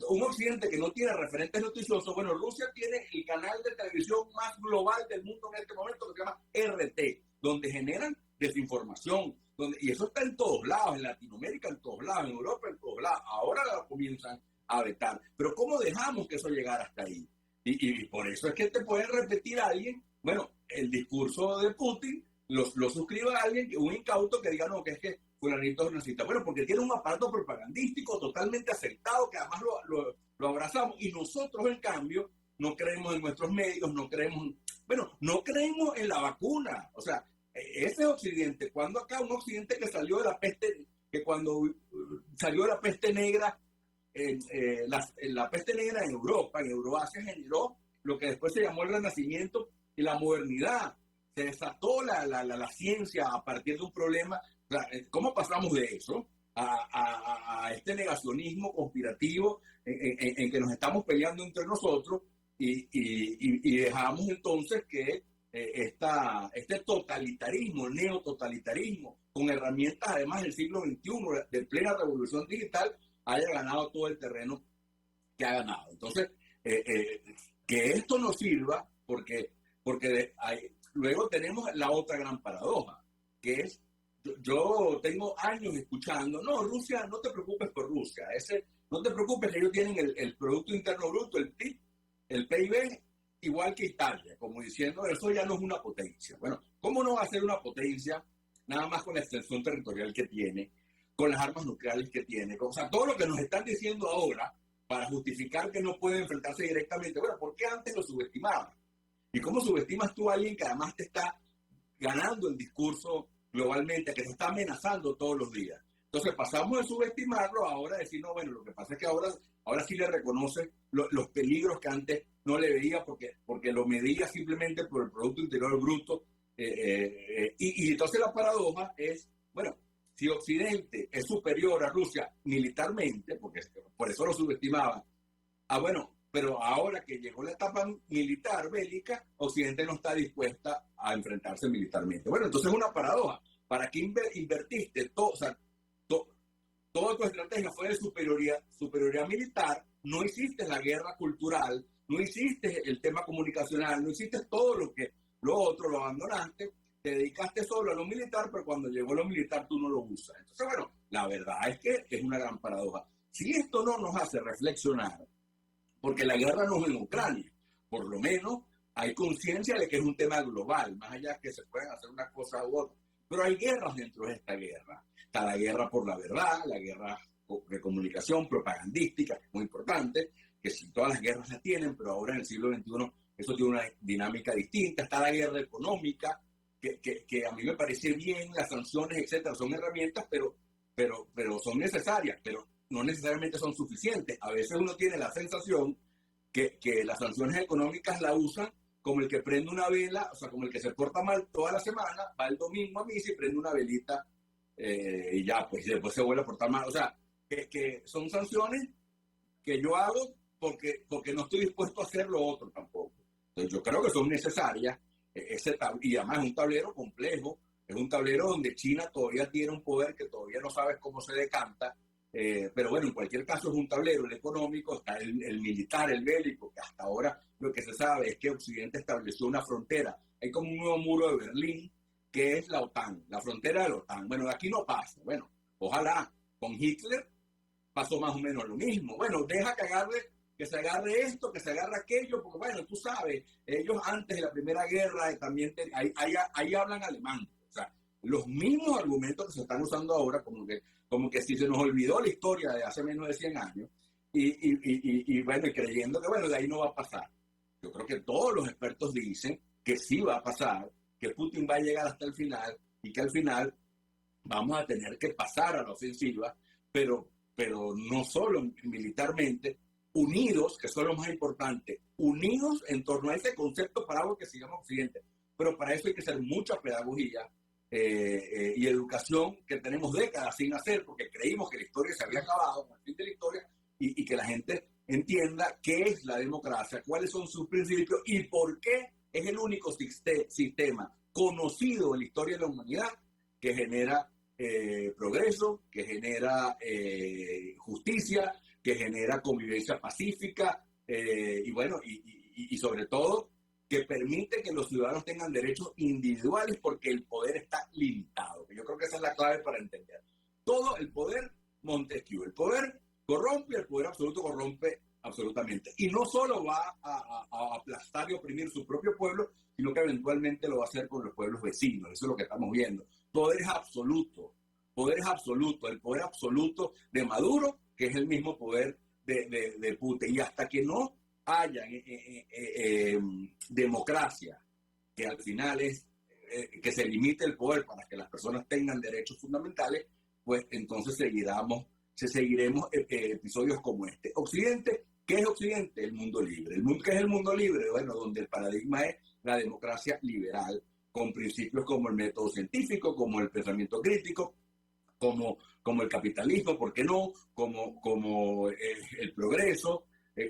Un Occidente que no tiene referentes noticiosos. Bueno, Rusia tiene el canal de televisión más global del mundo en este momento, que se llama RT, donde generan desinformación, y eso está en todos lados, en Latinoamérica en todos lados, en Europa en todos lados, ahora lo comienzan a vetar. Pero ¿cómo dejamos que eso llegara hasta ahí? Y por eso es que te pueden repetir a alguien, bueno, el discurso de Putin lo suscribe a alguien, un incauto que diga, no, que es que fulanito es nazista. Bueno, porque tiene un aparato propagandístico totalmente aceptado, que además lo abrazamos, y nosotros, en cambio, no creemos en nuestros medios, no creemos en la vacuna. O sea, ese Occidente, cuando acá un Occidente que salió de la peste, que cuando salió de la peste negra, la peste negra en Europa, en Euroasia, generó lo que después se llamó el Renacimiento y la modernidad. Se desató la ciencia a partir de un problema. O sea, ¿cómo pasamos de eso a este negacionismo conspirativo en que nos estamos peleando entre nosotros y dejamos entonces que este totalitarismo, neototalitarismo, con herramientas además del siglo XXI, de plena revolución digital, haya ganado todo el terreno que ha ganado? Entonces, que esto nos sirva, porque luego tenemos la otra gran paradoja, que es, yo tengo años escuchando, no, Rusia, no te preocupes por Rusia, no te preocupes que ellos tienen el Producto Interno Bruto, el PIB, el PIB, igual que Italia, como diciendo, eso ya no es una potencia. Bueno, ¿cómo no va a ser una potencia nada más con la extensión territorial que tiene, con las armas nucleares que tiene? O sea, todo lo que nos están diciendo ahora para justificar que no puede enfrentarse directamente. Bueno, ¿por qué antes lo subestimaban? ¿Y cómo subestimas tú a alguien que además te está ganando el discurso globalmente, que te está amenazando todos los días? Entonces pasamos de subestimarlo ahora a decir, no, bueno, lo que pasa es que ahora sí le reconoce los peligros que antes no le veía porque lo medía simplemente por el Producto Interior Bruto. Y entonces la paradoja es, bueno, si Occidente es superior a Rusia militarmente, porque por eso lo subestimaban, bueno, pero ahora que llegó la etapa militar bélica, Occidente no está dispuesta a enfrentarse militarmente. Bueno, entonces es una paradoja. ¿Para qué invertiste todo? O sea, toda tu estrategia fue de superioridad militar, no hiciste la guerra cultural, no hiciste el tema comunicacional, no hiciste todo lo otro, lo abandonaste, te dedicaste solo a lo militar, pero cuando llegó lo militar tú no lo usas. Entonces, bueno, la verdad es que es una gran paradoja. Si esto no nos hace reflexionar, porque la guerra no es en Ucrania, por lo menos hay conciencia de que es un tema global, más allá que se pueden hacer una cosa u otra. Pero hay guerras dentro de esta guerra. Está la guerra por la verdad, la guerra de comunicación propagandística, que es muy importante, que si todas las guerras las tienen, pero ahora en el siglo XXI eso tiene una dinámica distinta. Está la guerra económica, que a mí me parece bien, las sanciones, etcétera, son herramientas, pero son necesarias, pero no necesariamente son suficientes. A veces uno tiene la sensación que las sanciones económicas la usan como el que prende una vela, o sea, como el que se porta mal toda la semana, va el domingo a misa y prende una velita y ya, pues después se vuelve a portar mal. O sea, que son sanciones que yo hago porque no estoy dispuesto a hacer lo otro tampoco. Entonces yo creo que son necesarias, y además es un tablero complejo, es un tablero donde China todavía tiene un poder que todavía no sabes cómo se decanta, pero bueno, en cualquier caso es un tablero, el económico, está el militar, el bélico, que hasta ahora lo que se sabe es que Occidente estableció una frontera. Hay como un nuevo muro de Berlín, que es la OTAN, la frontera de la OTAN. Bueno, de aquí no pasa. Bueno, ojalá. Con Hitler pasó más o menos lo mismo. Bueno, deja que se agarre esto, que se agarre aquello, porque bueno, tú sabes, ellos antes de la Primera Guerra también ahí hablan alemán. O sea, los mismos argumentos que se están usando ahora, como que si se nos olvidó la historia de hace menos de 100 años, y bueno, y creyendo que bueno, de ahí no va a pasar. Yo creo que todos los expertos dicen que sí va a pasar, que Putin va a llegar hasta el final y que al final vamos a tener que pasar a la ofensiva, pero no solo militarmente, unidos, que son lo más importante, unidos en torno a ese concepto paraguas que se llama Occidente. Pero para eso hay que hacer mucha pedagogía y educación que tenemos décadas sin hacer, porque creímos que la historia se había acabado con el fin de la historia, y que la gente entienda qué es la democracia, cuáles son sus principios y por qué es el único sistema conocido en la historia de la humanidad que genera progreso, que genera justicia, que genera convivencia pacífica, y bueno, y sobre todo que permite que los ciudadanos tengan derechos individuales porque el poder está limitado. Yo creo que esa es la clave para entender. Todo el poder Montesquieu, el poder corrompe, el poder absoluto corrompe absolutamente. Y no solo va a aplastar y oprimir su propio pueblo, sino que eventualmente lo va a hacer con los pueblos vecinos. Eso es lo que estamos viendo. Poder es absoluto. Poder es absoluto. El poder absoluto de Maduro, que es el mismo poder de Putin. Y hasta que no haya democracia, que al final es que se limite el poder para que las personas tengan derechos fundamentales, pues entonces seguiremos episodios como este. Occidente, ¿qué es Occidente? El mundo libre. ¿Qué es el mundo libre? Bueno, donde el paradigma es la democracia liberal, con principios como el método científico, como el pensamiento crítico, como el capitalismo, ¿por qué no? Como el progreso,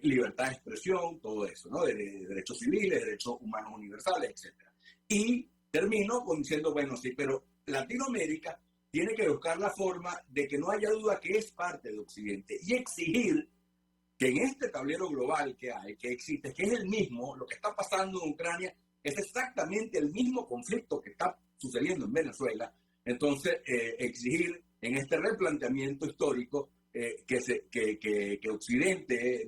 libertad de expresión, todo eso, ¿no? De derechos civiles, derechos humanos universales, etc. Y termino diciendo, bueno, sí, pero Latinoamérica tiene que buscar la forma de que no haya duda que es parte de Occidente y exigir que en este tablero global que existe, que es el mismo, lo que está pasando en Ucrania es exactamente el mismo conflicto que está sucediendo en Venezuela. Entonces, exigir en este replanteamiento histórico que Occidente,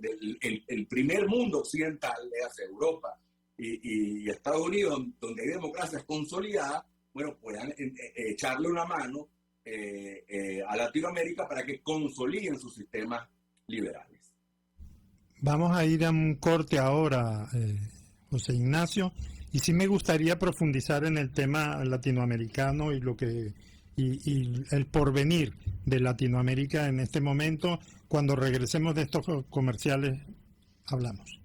el primer mundo occidental, le hace Europa y Estados Unidos, donde hay democracias consolidadas, bueno, puedan echarle una mano a Latinoamérica para que consoliden sus sistemas liberales. Vamos a ir a un corte ahora, José Ignacio, y sí me gustaría profundizar en el tema latinoamericano y el porvenir de Latinoamérica en este momento. Cuando regresemos de estos comerciales, hablamos.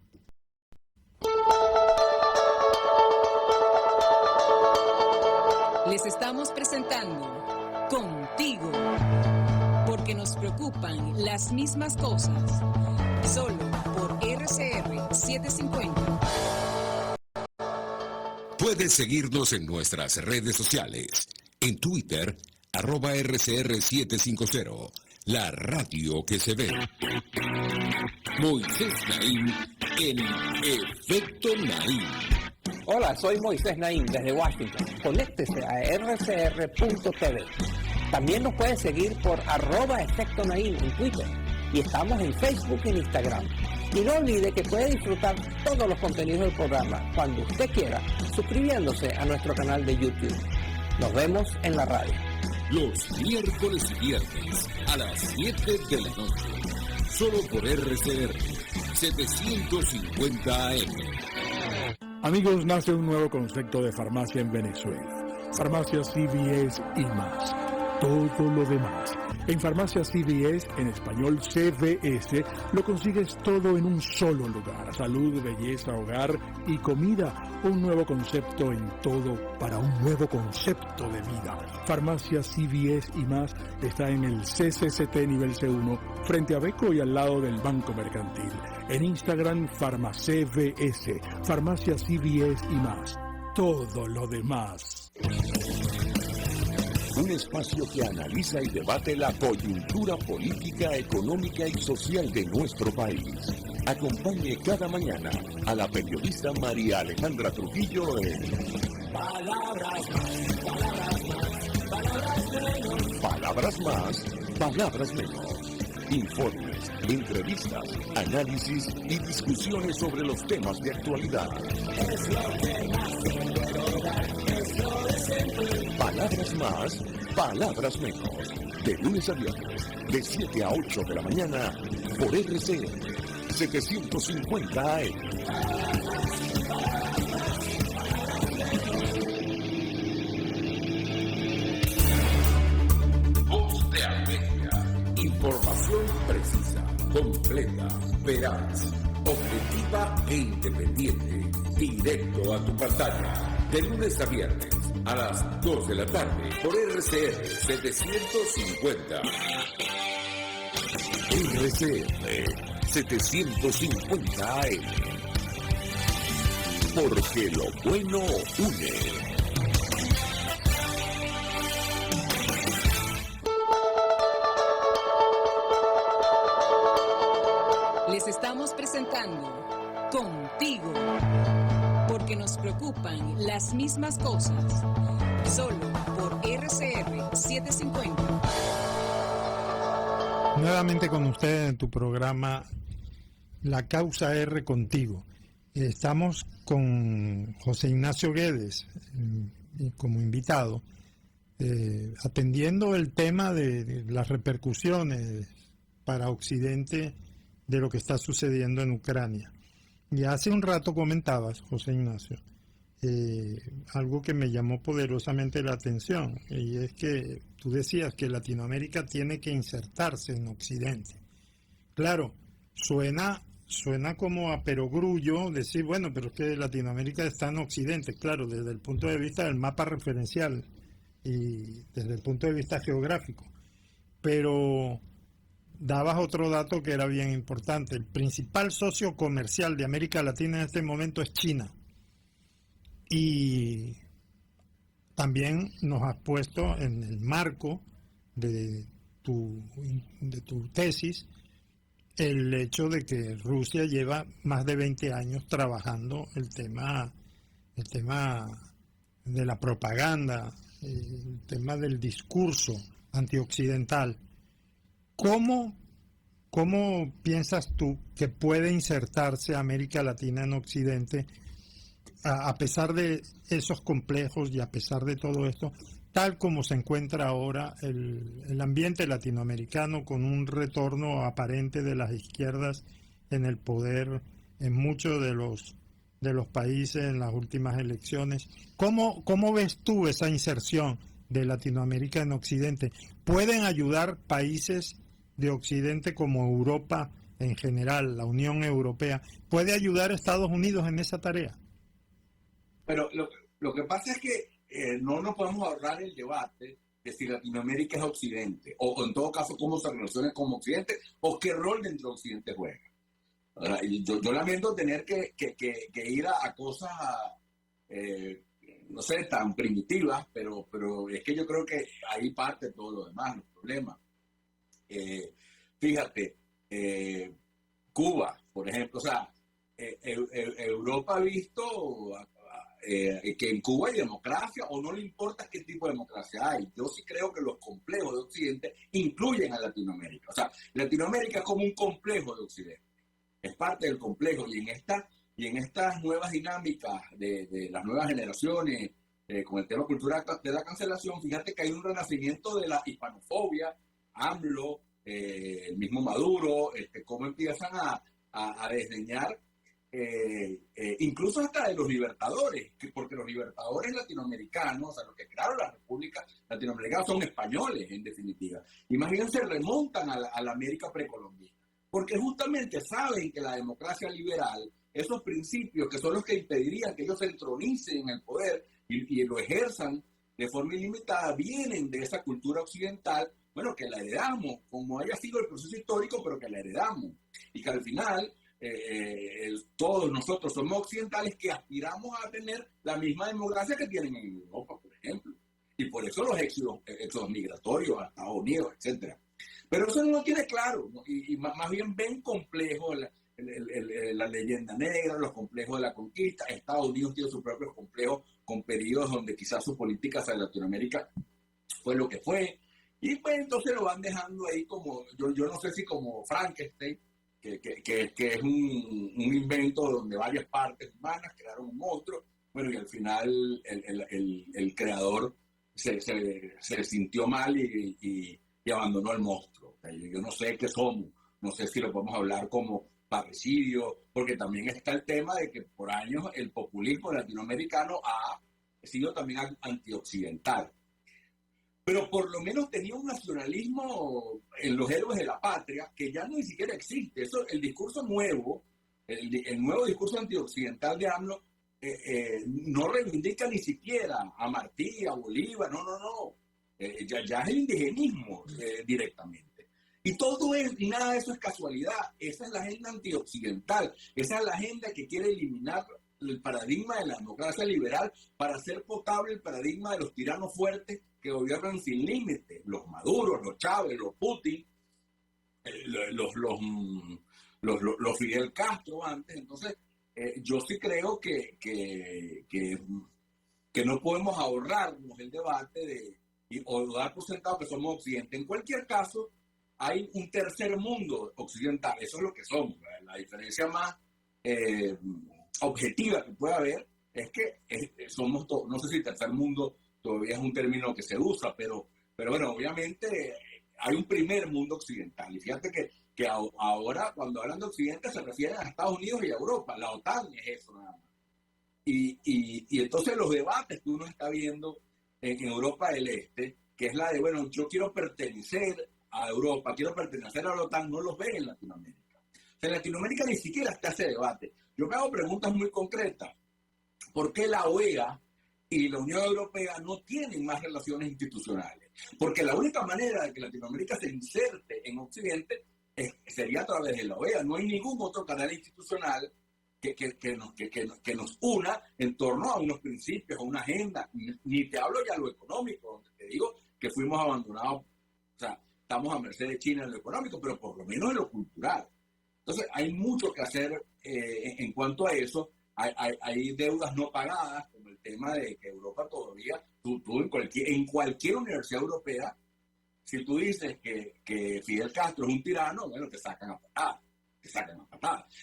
Les estamos presentando Contigo, porque nos preocupan las mismas cosas. Solo por RCR 750. Puedes seguirnos en nuestras redes sociales. En Twitter, @RCR750, la radio que se ve. Moisés Naim en Efecto Naim. Hola, soy Moisés Naim desde Washington. Conéctese a rcr.tv. También nos puede seguir por @Efecto Naim en Twitter. Y estamos en Facebook y en Instagram. Y no olvide que puede disfrutar todos los contenidos del programa cuando usted quiera, suscribiéndose a nuestro canal de YouTube. Nos vemos en la radio. Los miércoles y viernes a las 7 de la noche. Solo por RCR 750 AM. Amigos, nace un nuevo concepto de farmacia en Venezuela. Farmacia CVS y más. Todo lo demás. En Farmacia CVS, en español CVS, lo consigues todo en un solo lugar. Salud, belleza, hogar y comida. Un nuevo concepto en todo para un nuevo concepto de vida. Farmacia CVS y más está en el CCCT nivel C1, frente a Beco y al lado del Banco Mercantil. En Instagram, FarmaCVS, Farmacia CVS y más. Todo lo demás. Un espacio que analiza y debate la coyuntura política, económica y social de nuestro país. Acompañe cada mañana a la periodista María Alejandra Trujillo en Palabras Más, Palabras Más, Palabras Menos. Palabras Más, Palabras Menos. Informes, entrevistas, análisis y discusiones sobre los temas de actualidad. Es lo que más se puede dar, es lo de siempre. Palabras Más, Palabras Menos. De lunes a viernes, de 7 a 8 de la mañana, por RCR 750 AM. Voz de América. Información precisa, completa, veraz, objetiva e independiente. Directo a tu pantalla. De lunes a viernes, a las 2 de la tarde, por RCR 750. RCR 750 AM. Porque lo bueno une. Les estamos presentando Contigo. porque nos preocupan las mismas cosas. Solo por RCR 750. Nuevamente con ustedes en tu programa La Causa R Contigo. Estamos con José Ignacio Guedes como invitado, atendiendo el tema de las repercusiones para Occidente de lo que está sucediendo en Ucrania. Y hace un rato comentabas, José Ignacio, algo que me llamó poderosamente la atención, y es que tú decías que Latinoamérica tiene que insertarse en Occidente. Claro, suena como a perogrullo decir, bueno, pero es que Latinoamérica está en Occidente, claro, desde el punto de vista del mapa referencial y desde el punto de vista geográfico, pero dabas otro dato que era bien importante. El principal socio comercial de América Latina en este momento es China. Y también nos has puesto en el marco de tu tesis el hecho de que Rusia lleva más de 20 años trabajando el tema de la propaganda, el tema del discurso antioccidental. ¿Cómo piensas tú que puede insertarse América Latina en Occidente a pesar de esos complejos y a pesar de todo esto, tal como se encuentra ahora el ambiente latinoamericano, con un retorno aparente de las izquierdas en el poder en muchos de los países en las últimas elecciones? ¿Cómo ves tú esa inserción de Latinoamérica en Occidente? ¿Pueden ayudar países de Occidente como Europa en general, la Unión Europea? ¿Puede ayudar a Estados Unidos en esa tarea? Pero lo que pasa es que no nos podemos ahorrar el debate de si Latinoamérica es Occidente, o en todo caso cómo se relaciona como Occidente, o qué rol dentro de Occidente juega. Ahora, yo lamento tener que ir a cosas, no sé, tan primitivas, pero es que yo creo que ahí parte todo lo demás, los problemas. Fíjate, Cuba, por ejemplo, o sea, Europa ha visto que en Cuba hay democracia, o no le importa qué tipo de democracia hay. Yo sí creo que los complejos de Occidente incluyen a Latinoamérica. O sea, Latinoamérica es como un complejo de Occidente, es parte del complejo, y en estas nuevas dinámicas de las nuevas generaciones, con el tema cultural de la cancelación, fíjate que hay un renacimiento de la hispanofobia, AMLO, el mismo Maduro, cómo empiezan a desdeñar incluso hasta de los libertadores, porque los libertadores latinoamericanos, o sea, los que crearon la República Latinoamericana, son españoles, en definitiva. Imagínense, remontan a la América precolombina, porque justamente saben que la democracia liberal, esos principios que son los que impedirían que ellos se entronicen en el poder y lo ejerzan de forma ilimitada, vienen de esa cultura occidental, bueno, que la heredamos, como haya sido el proceso histórico, pero que la heredamos, y que al final todos nosotros somos occidentales que aspiramos a tener la misma democracia que tienen en Europa, por ejemplo, y por eso los éxodos migratorios a Estados Unidos, etcétera. Pero eso no lo tiene claro, ¿no? Y más bien ven complejo la leyenda negra, los complejos de la conquista. Estados Unidos tiene sus propios complejos, con periodos donde quizás su política hacia Latinoamérica fue lo que fue, y pues entonces lo van dejando ahí como, yo no sé si como Frankenstein, que es un invento donde varias partes humanas crearon un monstruo, bueno, y al final el creador se sintió mal y abandonó al monstruo. O sea, yo no sé qué somos, no sé si lo podemos hablar como parricidio, porque también está el tema de que por años el populismo latinoamericano ha sido también antioccidental. Pero por lo menos tenía un nacionalismo en los héroes de la patria que ya ni siquiera existe. Eso, el discurso nuevo, el nuevo discurso antioccidental de AMLO, no reivindica ni siquiera a Martí, a Bolívar, no. Ya es el indigenismo directamente. Y nada de eso es casualidad. Esa es la agenda antioccidental. Esa es la agenda que quiere eliminar el paradigma de la democracia liberal para hacer potable el paradigma de los tiranos fuertes que gobiernan sin límite, los Maduros, los Chávez, los Putin, los Fidel Castro antes. Entonces, yo sí creo que no podemos ahorrarnos el debate o dar por sentado que somos Occidente. En cualquier caso, hay un tercer mundo occidental, eso es lo que somos, ¿verdad? La diferencia más objetiva que puede haber es que somos todos, no sé si tercer mundo todavía es un término que se usa, pero bueno, obviamente hay un primer mundo occidental, y fíjate que ahora cuando hablan de Occidente se refieren a Estados Unidos y a Europa, la OTAN es eso nada más. Y entonces los debates que uno está viendo en Europa del Este, que es la de, bueno, yo quiero pertenecer a Europa, quiero pertenecer a la OTAN, no los ven en Latinoamérica. O sea, en Latinoamérica ni siquiera está ese debate. Yo me hago preguntas muy concretas. ¿Por qué la OEA y la Unión Europea no tienen más relaciones institucionales? Porque la única manera de que Latinoamérica se inserte en Occidente sería a través de la OEA. No hay ningún otro canal institucional que nos una en torno a unos principios, a una agenda. Ni te hablo ya de lo económico, donde te digo que fuimos abandonados, o sea, estamos a merced de China en lo económico, pero por lo menos en lo cultural. Entonces hay mucho que hacer en cuanto a eso. Hay deudas no pagadas, como el tema de que Europa todavía, tú en cualquier universidad europea, si tú dices que Fidel Castro es un tirano, bueno, te sacan a patadas.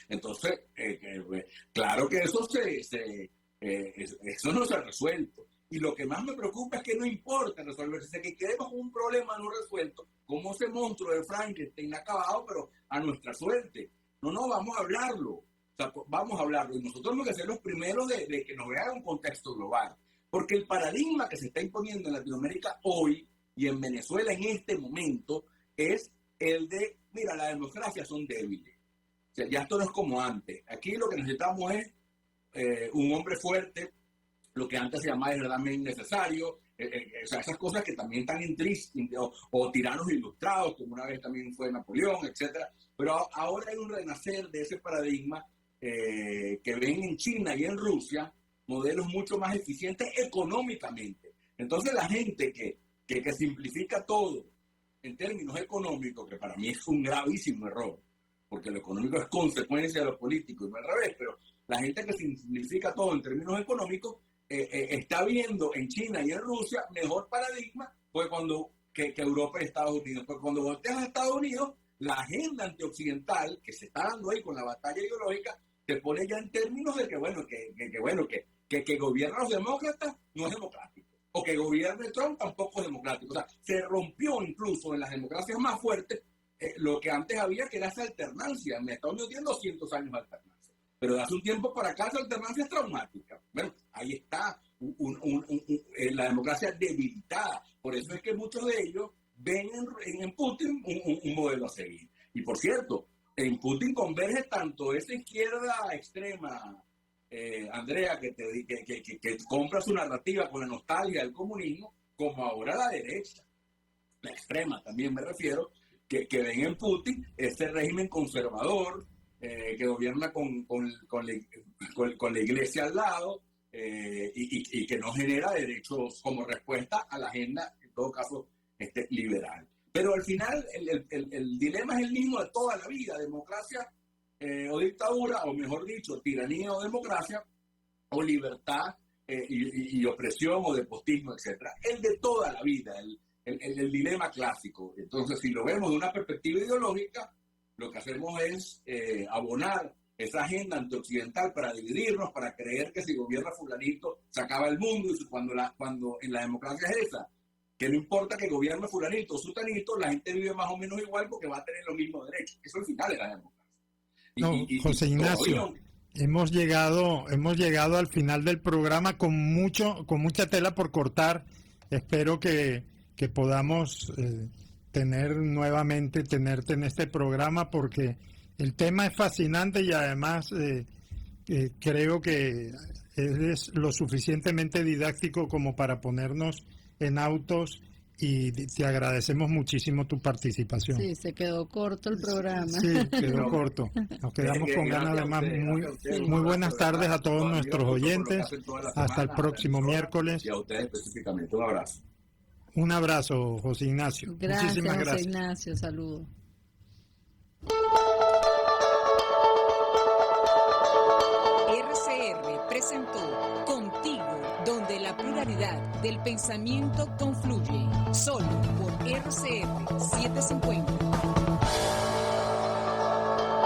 Entonces, claro que eso eso no se ha resuelto. Y lo que más me preocupa es que no importa resolverse, que quedemos con un problema no resuelto, como ese monstruo de Frankenstein inacabado, pero a nuestra suerte. No, vamos a hablarlo. O sea, vamos a hablarlo. Y nosotros tenemos que ser los primeros de que nos vean un contexto global. Porque el paradigma que se está imponiendo en Latinoamérica hoy y en Venezuela en este momento es el de, mira, las democracias son débiles. O sea, ya esto no es como antes. Aquí lo que necesitamos es un hombre fuerte, lo que antes se llamaba el realmente necesario, o sea, esas cosas que también están intrínsecas, o tiranos ilustrados, como una vez también fue Napoleón, etcétera. Pero ahora hay un renacer de ese paradigma que ven en China y en Rusia modelos mucho más eficientes económicamente. Entonces la gente que simplifica todo en términos económicos, que para mí es un gravísimo error, porque lo económico es consecuencia de lo político y no al revés, pero la gente que simplifica todo en términos económicos está viendo en China y en Rusia mejor paradigma que Europa y Estados Unidos. Porque cuando volteas a Estados Unidos, la agenda antioccidental que se está dando ahí con la batalla ideológica te pone ya en términos de que gobiernan los demócratas no es democrático, o que gobierne Trump tampoco es democrático. O sea, se rompió incluso en las democracias más fuertes lo que antes había, que era esa alternancia. En Estados Unidos tienen 200 años de alternancia, pero de hace un tiempo para acá esa alternancia es traumática. Bueno, ahí está la democracia debilitada. Por eso es que muchos de ellos ven en Putin un modelo a seguir. Y por cierto, en Putin converge tanto esa izquierda extrema, Andrea, que compra su narrativa con la nostalgia del comunismo, como ahora la derecha, la extrema también me refiero, que ven en Putin este régimen conservador, que gobierna con la iglesia al lado, y que no genera derechos como respuesta a la agenda, en todo caso, liberal. Pero al final el dilema es el mismo de toda la vida: democracia o dictadura, o mejor dicho, tiranía o democracia, o libertad y opresión o despotismo, etc. El de toda la vida, el dilema clásico. Entonces, si lo vemos de una perspectiva ideológica, lo que hacemos es abonar esa agenda antioccidental para dividirnos, para creer que si gobierna fulanito se acaba el mundo, y cuando en la democracia es esa, que no importa que gobierne fulanito o sutanito, la gente vive más o menos igual porque va a tener los mismos derechos. Eso al final es la democracia. José Ignacio, hemos llegado al final del programa con mucha tela por cortar. Espero que podamos tenerte en este programa, porque el tema es fascinante y además creo que es lo suficientemente didáctico como para ponernos en autos, y te agradecemos muchísimo tu participación. Sí, se quedó corto el programa. Sí, quedó corto. Nos quedamos con ganas. Además, muy buenas tardes a todos nuestros oyentes. Hasta el próximo miércoles. Y a ustedes específicamente. Un abrazo. Un abrazo, José Ignacio. Muchísimas gracias. José Ignacio, saludos. presentó Contigo, donde la pluralidad del pensamiento confluye, solo por RCR 750.